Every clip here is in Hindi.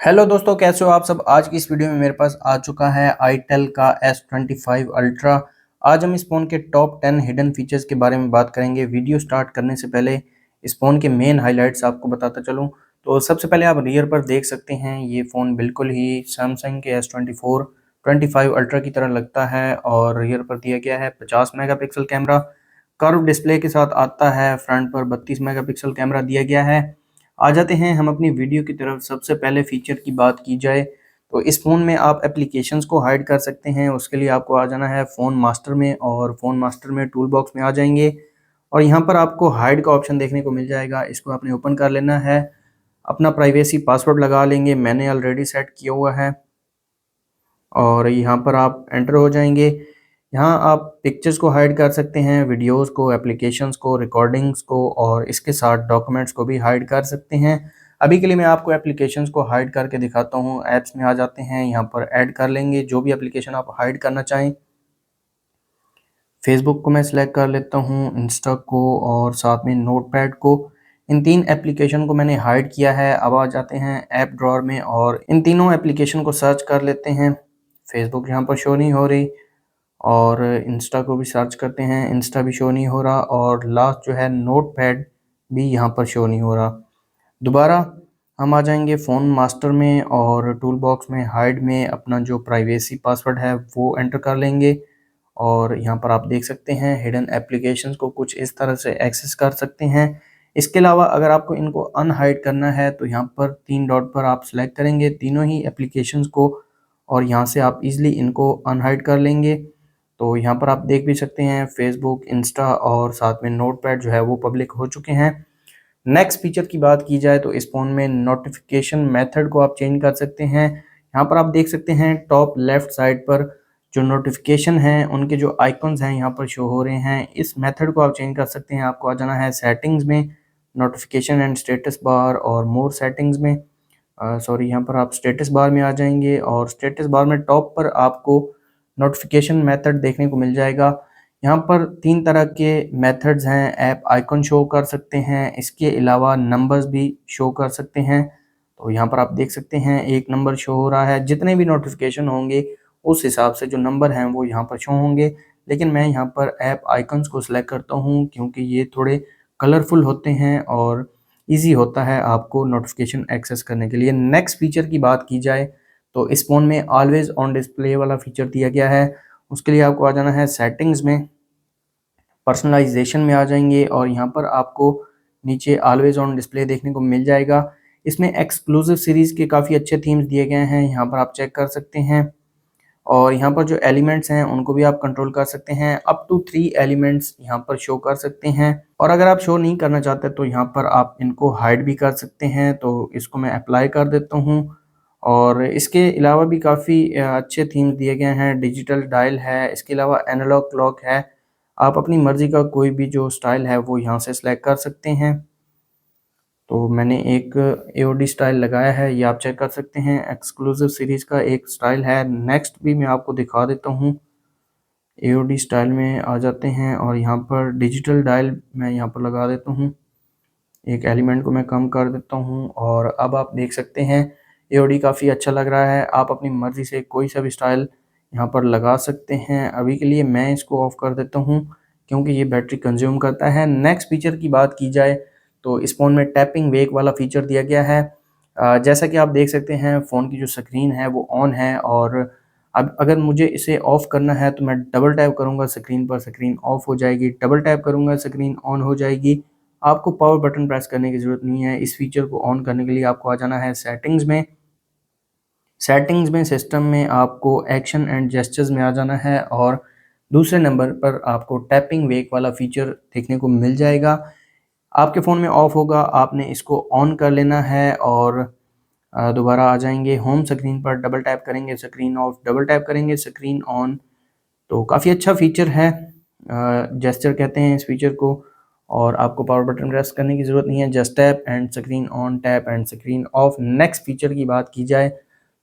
हेलो दोस्तों, कैसे हो आप सब। आज की इस वीडियो में मेरे पास आ चुका है आईटेल का S25 अल्ट्रा। आज हम इस फ़ोन के टॉप 10 हिडन फीचर्स के बारे में बात करेंगे। वीडियो स्टार्ट करने से पहले इस फ़ोन के मेन हाइलाइट्स आपको बताता चलूं तो सबसे पहले आप रियर पर देख सकते हैं, ये फ़ोन बिल्कुल ही सैमसंग के S25 अल्ट्रा की तरह लगता है और रियर पर दिया गया है 50 मेगापिक्सल कैमरा। कर्व डिस्प्ले के साथ आता है। फ्रंट पर 32 मेगापिक्सल कैमरा दिया गया है। आ जाते हैं हम अपनी वीडियो की तरफ। सबसे पहले फ़ीचर की बात की जाए तो इस फ़ोन में आप एप्लीकेशंस को हाइड कर सकते हैं। उसके लिए आपको आ जाना है फ़ोन मास्टर में और फ़ोन मास्टर में टूल बॉक्स में आ जाएंगे और यहाँ पर आपको हाइड का ऑप्शन देखने को मिल जाएगा। इसको आपने ओपन कर लेना है। अपना प्राइवेसी पासवर्ड लगा लेंगे, मैंने ऑलरेडी सेट किया हुआ है और यहाँ पर आप एंटर हो जाएंगे। यहाँ आप पिक्चर्स को हाइड कर सकते हैं, वीडियोस को, एप्लीकेशंस को, रिकॉर्डिंग्स को और इसके साथ डॉक्यूमेंट्स को भी हाइड कर सकते हैं। अभी के लिए मैं आपको एप्लीकेशंस को हाइड करके दिखाता हूँ। ऐप्स में आ जाते हैं, यहाँ पर ऐड कर लेंगे जो भी एप्लीकेशन आप हाइड करना चाहें। फेसबुक को मैं सिलेक्ट कर लेता हूँ, इंस्टा को और साथ में नोटपैड को। इन तीन एप्लीकेशन को मैंने हाइड किया है। अब आ जाते हैं ऐप ड्रॉअर में और इन तीनों एप्लीकेशन को सर्च कर लेते हैं। फेसबुक यहाँ पर शो नहीं हो रही और इंस्टा को भी सर्च करते हैं, इंस्टा भी शो नहीं हो रहा और लास्ट जो है नोटपैड भी यहाँ पर शो नहीं हो रहा। दोबारा हम आ जाएंगे फ़ोन मास्टर में और टूल बॉक्स में हाइड में अपना जो प्राइवेसी पासवर्ड है वो एंटर कर लेंगे और यहाँ पर आप देख सकते हैं हिडन एप्लीकेशंस को कुछ इस तरह से एक्सेस कर सकते हैं। इसके अलावा अगर आपको इनको अनहाइड करना है तो यहाँ पर 3 डॉट पर आप सेलेक्ट करेंगे तीनों ही एप्लीकेशंस को और यहाँ से आप इजीली इनको अनहाइड कर लेंगे। तो यहाँ पर आप देख भी सकते हैं फेसबुक, इंस्टा और साथ में नोटपैड जो है वो पब्लिक हो चुके हैं। नेक्स्ट फीचर की बात की जाए तो इस फ़ोन में नोटिफिकेशन मेथड को आप चेंज कर सकते हैं। यहाँ पर आप देख सकते हैं टॉप लेफ्ट साइड पर जो नोटिफिकेशन हैं उनके जो आइकॉन्स हैं यहाँ पर शो हो रहे हैं। इस मेथड को आप चेंज कर सकते हैं। आपको आ जाना है सेटिंग्स में, नोटिफिकेशन एंड स्टेटस बार और मोर सेटिंग्स में। सॉरी, यहाँ पर आप स्टेटस बार में आ जाएंगे और स्टेटस बार में टॉप पर आपको नोटिफिकेशन मेथड देखने को मिल जाएगा। यहाँ पर 3 तरह के मेथड्स हैं। ऐप आइकन शो कर सकते हैं, इसके अलावा नंबर्स भी शो कर सकते हैं। तो यहाँ पर आप देख सकते हैं एक नंबर शो हो रहा है। जितने भी नोटिफिकेशन होंगे उस हिसाब से जो नंबर हैं वो यहाँ पर शो होंगे, लेकिन मैं यहाँ पर ऐप आइकन्स को सिलेक्ट करता हूँ क्योंकि ये थोड़े कलरफुल होते हैं और ईजी होता है आपको नोटिफिकेशन एक्सेस करने के लिए। नेक्स्ट फीचर की बात की जाए तो इस फ़ोन में ऑलवेज ऑन डिस्प्ले वाला फीचर दिया गया है। उसके लिए आपको आ जाना है सेटिंग्स में, पर्सनलाइजेशन में आ जाएंगे और यहाँ पर आपको नीचे ऑलवेज ऑन डिस्प्ले देखने को मिल जाएगा। इसमें एक्सक्लूसिव सीरीज़ के काफ़ी अच्छे थीम्स दिए गए हैं, यहाँ पर आप चेक कर सकते हैं और यहाँ पर जो एलिमेंट्स हैं उनको भी आप कंट्रोल कर सकते हैं। अप टू 3 एलिमेंट्स यहाँ पर शो कर सकते हैं और अगर आप शो नहीं करना चाहते तो यहाँ पर आप इनको हाइड भी कर सकते हैं। तो इसको मैं अप्लाई कर देता हूँ और इसके अलावा भी काफ़ी अच्छे थीम्स दिए गए हैं। डिजिटल डायल है, इसके अलावा एनालॉग क्लॉक है। आप अपनी मर्ज़ी का कोई भी जो स्टाइल है वो यहाँ से सिलेक्ट कर सकते हैं। तो मैंने एक एओडी स्टाइल लगाया है, ये आप चेक कर सकते हैं। एक्सक्लूसिव सीरीज़ का एक स्टाइल है। नेक्स्ट भी मैं आपको दिखा देता हूँ। एओडी स्टाइल में आ जाते हैं और यहाँ पर डिजिटल डायल मैं यहाँ पर लगा देता हूँ। एक एलिमेंट को मैं कम कर देता हूँ और अब आप देख सकते हैं एओडी काफ़ी अच्छा लग रहा है। आप अपनी मर्ज़ी से कोई सा भी स्टाइल यहाँ पर लगा सकते हैं। अभी के लिए मैं इसको ऑफ़ कर देता हूँ क्योंकि ये बैटरी कंज्यूम करता है। नेक्स्ट फीचर की बात की जाए तो इस फ़ोन में टैपिंग वेक वाला फीचर दिया गया है। जैसा कि आप देख सकते हैं फ़ोन की जो स्क्रीन है वो ऑन है और अब अगर मुझे इसे ऑफ़ करना है तो मैं डबल टैप करूँगा स्क्रीन पर, स्क्रीन ऑफ़ हो जाएगी। डबल टैप करूँगा, स्क्रीन ऑन हो जाएगी। आपको पावर बटन प्रेस करने की ज़रूरत नहीं है। इस फीचर को ऑन करने के लिए आपको आ जाना है सेटिंग्स में। सेटिंग्स में सिस्टम में आपको एक्शन एंड जेस्चर्स में आ जाना है और दूसरे नंबर पर आपको टैपिंग वेक वाला फीचर देखने को मिल जाएगा। आपके फ़ोन में ऑफ होगा, आपने इसको ऑन कर लेना है और दोबारा आ जाएंगे होम स्क्रीन पर, डबल टैप करेंगे स्क्रीन ऑफ, डबल टैप करेंगे स्क्रीन ऑन। तो काफ़ी अच्छा फीचर है, जेस्चर कहते हैं इस फीचर को और आपको पावर बटन प्रेस करने की ज़रूरत नहीं है। Just tap and screen on, tap and screen of. Next feature की बात की जाए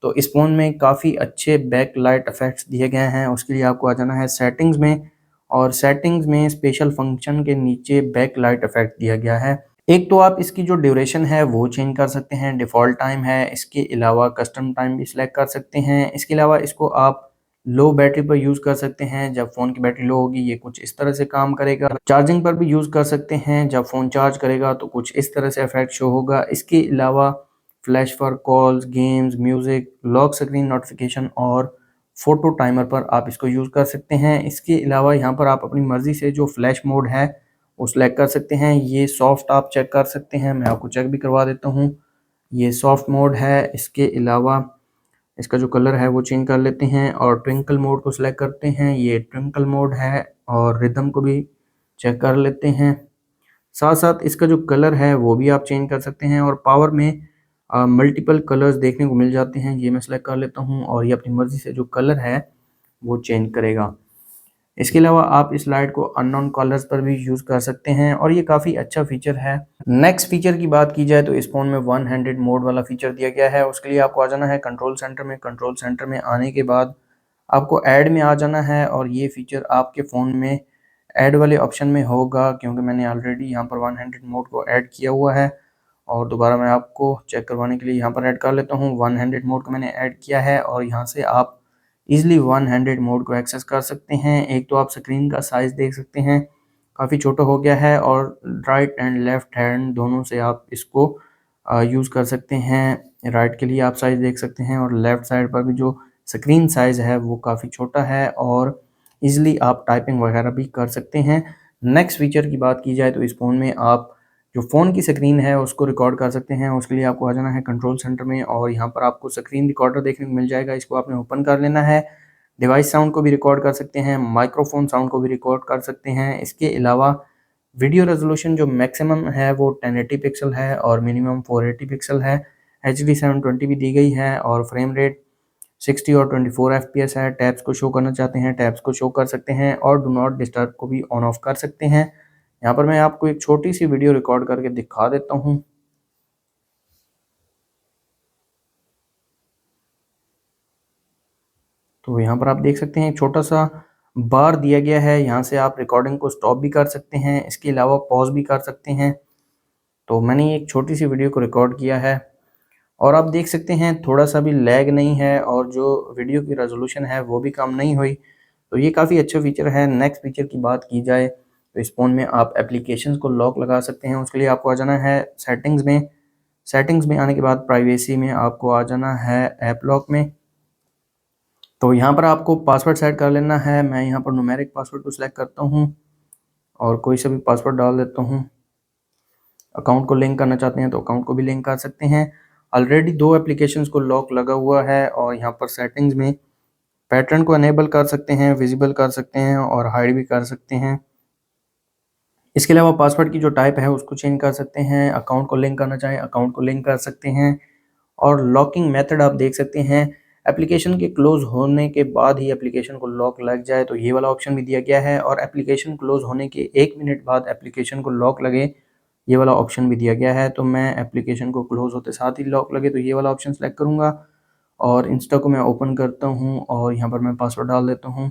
तो इस फ़ोन में काफ़ी अच्छे बैक लाइट इफ़ेक्ट्स दिए गए हैं। उसके लिए आपको आ जाना है सेटिंग्स में और सेटिंग्स में स्पेशल फंक्शन के नीचे बैक लाइट इफ़ेक्ट दिया गया है। एक तो आप इसकी जो ड्यूरेशन है वो चेंज कर सकते हैं, डिफ़ॉल्ट टाइम है, इसके अलावा कस्टम टाइम भी सिलेक्ट कर सकते हैं। इसके अलावा इसको आप लो बैटरी पर यूज़ कर सकते हैं, जब फ़ोन की बैटरी लो होगी ये कुछ इस तरह से काम करेगा। चार्जिंग पर भी यूज़ कर सकते हैं, जब फ़ोन चार्ज करेगा तो कुछ इस तरह से इफ़ेक्ट शो होगा। इसके अलावा flash for calls, games, music, lock screen notification और फ़ोटो टाइमर पर आप इसको यूज़ कर सकते हैं। इसके अलावा यहाँ पर आप अपनी मर्ज़ी से जो फ्लैश मोड है वो सिलेक्ट कर सकते हैं। ये सॉफ्ट आप चेक कर सकते हैं, मैं आपको चेक भी करवा देता हूँ। ये सॉफ्ट मोड है। इसके अलावा इसका जो कलर है वो चेंज कर लेते हैं और ट्विंकल मोड को सिलेक्ट करते हैं, ये ट्विंकल मोड है। और रिदम को भी चेक कर लेते हैं। साथ-साथ इसका जो कलर है वो भी आप चेंज कर सकते हैं और पावर में मल्टीपल कलर्स देखने को मिल जाते हैं। ये मैं सिलेक्ट कर लेता हूँ और ये अपनी मर्ज़ी से जो कलर है वो चेंज करेगा। इसके अलावा आप इस लाइट को अननोन कलर्स पर भी यूज़ कर सकते हैं और ये काफ़ी अच्छा फीचर है। नेक्स्ट फीचर की बात की जाए तो इस फ़ोन में वन हैंडेड मोड वाला फीचर दिया गया है। उसके लिए आपको आ जाना है कंट्रोल सेंटर में। कंट्रोल सेंटर में आने के बाद आपको ऐड में आ जाना है और ये फीचर आपके फ़ोन में ऐड वाले ऑप्शन में होगा, क्योंकि मैंने ऑलरेडी यहाँ पर वन हैंडेड मोड को ऐड किया हुआ है। और दोबारा मैं आपको चेक करवाने के लिए यहाँ पर ऐड कर लेता हूँ। वन हैंडेड मोड को मैंने ऐड किया है और यहाँ से आप ईज़िली वन हैंडेड मोड को एक्सेस कर सकते हैं। एक तो आप स्क्रीन का साइज़ देख सकते हैं, काफ़ी छोटा हो गया है और राइट एंड लेफ्ट हैंड दोनों से आप इसको यूज़ कर सकते हैं। राइट के लिए आप साइज़ देख सकते हैं और लेफ्ट साइड पर भी जो स्क्रीन साइज़ है वो काफ़ी छोटा है और ईज़िली आप टाइपिंग वगैरह भी कर सकते हैं। नेक्स्ट फीचर की बात की जाए तो इस फ़ोन में आप जो फ़ोन की स्क्रीन है उसको रिकॉर्ड कर सकते हैं। उसके लिए आपको आ जाना है कंट्रोल सेंटर में और यहाँ पर आपको स्क्रीन रिकॉर्डर देखने को मिल जाएगा। इसको आपने ओपन कर लेना है। डिवाइस साउंड को भी रिकॉर्ड कर सकते हैं, माइक्रोफ़ोन साउंड को भी रिकॉर्ड कर सकते हैं। इसके अलावा वीडियो रेज़ोल्यूशन जो मैक्सिमम है वो 1080 पिक्सल है और मिनिमम 480 पिक्सल है। एचडी 720 भी दी गई है और फ्रेम रेट 60 और 24 एफपीएस है। टैब्स को शो करना चाहते हैं, टैब्स को शो कर सकते हैं और डू नॉट डिस्टर्ब को भी ऑन ऑफ कर सकते हैं। यहाँ पर मैं आपको एक छोटी-सी वीडियो रिकॉर्ड करके दिखा देता हूँ। तो यहाँ पर आप देख सकते हैं एक छोटा-सा बार दिया गया है, यहाँ से आप रिकॉर्डिंग को स्टॉप भी कर सकते हैं, इसके अलावा पॉज़ भी कर सकते हैं। तो मैंने एक छोटी-सी वीडियो को रिकॉर्ड किया है और आप देख सकते हैं थोड़ा-सा भी लैग नहीं है और जो वीडियो की रेज़ोल्यूशन है वो भी कम नहीं हुई। तो ये काफ़ी अच्छा फ़ीचर है। नेक्स्ट फ़ीचर की बात की जाए तो इस फ़ोन में आप एप्लीकेशंस को लॉक लगा सकते हैं। उसके लिए आपको आ जाना है सेटिंग्स में। सेटिंग्स में आने के बाद प्राइवेसी में आपको आ जाना है ऐप लॉक में। तो यहाँ पर आपको पासवर्ड सेट कर लेना है। मैं यहाँ पर न्यूमेरिक पासवर्ड को सिलेक्ट करता हूँ और कोई सा भी पासवर्ड डाल देता हूँ। अकाउंट को लिंक करना चाहते हैं तो अकाउंट को भी लिंक कर सकते हैं। ऑलरेडी 2 एप्लीकेशंस को लॉक लगा हुआ है और यहाँ पर सेटिंग्स में पैटर्न को इनेबल कर सकते हैं, विजिबल कर सकते हैं और हाइड भी कर सकते हैं। इसके अलावा पासवर्ड की जो टाइप है उसको चेंज कर सकते हैं। अकाउंट को लिंक करना चाहें अकाउंट को लिंक कर सकते हैं और लॉकिंग मेथड आप देख सकते हैं। एप्लीकेशन के क्लोज़ होने के बाद ही एप्लीकेशन को लॉक लग जाए तो ये वाला ऑप्शन भी दिया गया है और एप्लीकेशन क्लोज़ होने के 1 मिनट बाद एप्लीकेशन को लॉक लगे, ये वाला ऑप्शन भी दिया गया है। तो मैं एप्लीकेशन को क्लोज़ होते साथ ही लॉक लगे तो ये वाला ऑप्शन सेलेक्ट करूँगा और इंस्टा को मैं ओपन करता हूँ और यहाँ पर मैं पासवर्ड डाल देता हूँ।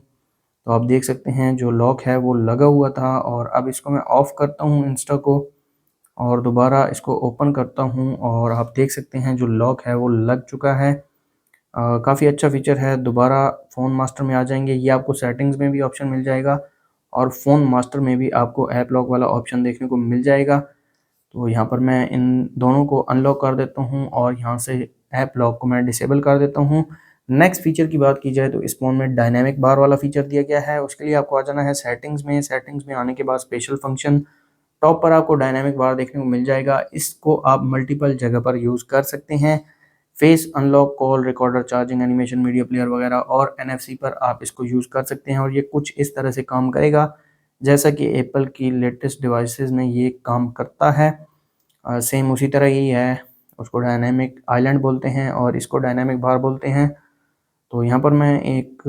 तो आप देख सकते हैं जो लॉक है वो लगा हुआ था और अब इसको मैं ऑफ़ करता हूँ इंस्टा को और दोबारा इसको ओपन करता हूँ और आप देख सकते हैं जो लॉक है वो लग चुका है। काफ़ी अच्छा फ़ीचर है। दोबारा फ़ोन मास्टर में आ जाएँगे, ये आपको सेटिंग्स में भी ऑप्शन मिल जाएगा और फ़ोन मास्टर में भी आपको ऐप लॉक वाला ऑप्शन देखने को मिल जाएगा। तो यहाँ पर मैं इन दोनों को अनलॉक कर देता हूँ और यहाँ से ऐप लॉक को मैं डिसेबल कर देता हूँ। नेक्स्ट फीचर की बात की जाए तो इस फ़ोन में डायनामिक बार वाला फीचर दिया गया है। उसके लिए आपको आ जाना है सेटिंग्स में। सेटिंग्स में आने के बाद स्पेशल फंक्शन, टॉप पर आपको डायनामिक बार देखने को मिल जाएगा। इसको आप मल्टीपल जगह पर यूज़ कर सकते हैं। Face unlock, call recorder, charging, animation, media player वगैरह और एनएफसी पर आप इसको यूज़ कर सकते हैं और ये कुछ इस तरह से काम करेगा जैसा कि एप्पल की लेटेस्ट डिवाइसेस में ये काम करता है। सेम उसी तरह ही है। उसको डायनामिक आइलैंड बोलते हैं और इसको डायनामिक बार बोलते हैं। तो यहाँ पर मैं एक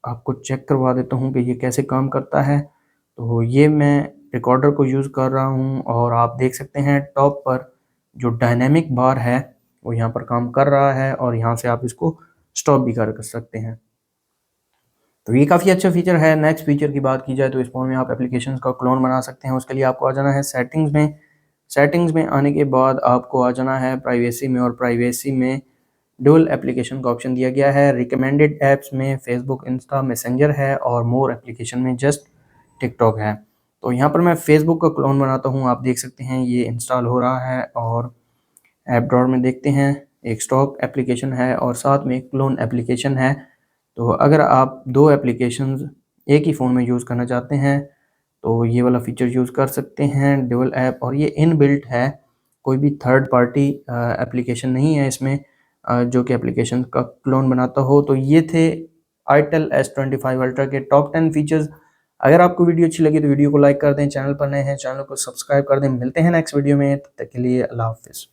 आपको चेक करवा देता हूँ कि ये कैसे काम करता है। तो ये मैं रिकॉर्डर को यूज़ कर रहा हूँ और आप देख सकते हैं टॉप पर जो डायनामिक बार है वो यहाँ पर काम कर रहा है और यहाँ से आप इसको स्टॉप भी कर सकते हैं। तो ये काफ़ी अच्छा फीचर है। नेक्स्ट फीचर की बात की जाए तो इस फ़ोन में आप एप्लीकेशंस का क्लोन बना सकते हैं। उसके लिए आपको आ जाना है सेटिंग्स में। सेटिंग्स में आने के बाद आपको आ जाना है प्राइवेसी में, और प्राइवेसी में डुअल एप्लीकेशन का ऑप्शन दिया गया है। रिकमेंडेड ऐप्स में फेसबुक, इंस्टा, मैसेंजर है, और मोर एप्लीकेशन में जस्ट टिकटॉक है। तो यहाँ पर मैं फेसबुक का क्लोन बनाता हूँ, आप देख सकते हैं ये इंस्टॉल हो रहा है। और ऐप ड्रॉअर में देखते हैं एक स्टॉक एप्लीकेशन है और साथ में एक क्लोन एप्लीकेशन है। तो अगर आप दो एप्लीकेशंस एक ही फ़ोन में यूज़ करना चाहते हैं तो ये वाला फीचर यूज़ कर सकते हैं, डुअल ऐप। और ये इनबिल्ट है, कोई भी थर्ड पार्टी एप्लीकेशन नहीं है इसमें जो कि एप्लीकेशन का क्लोन बनाता हो। तो ये थे आईटेल S25 अल्ट्रा के टॉप 10 फीचर्स। अगर आपको वीडियो अच्छी लगी तो वीडियो को लाइक कर दें, चैनल पर नए हैं चैनल को सब्सक्राइब कर दें। मिलते हैं नेक्स्ट वीडियो में, तब तक के लिए अल्लाह हाफ़िज़।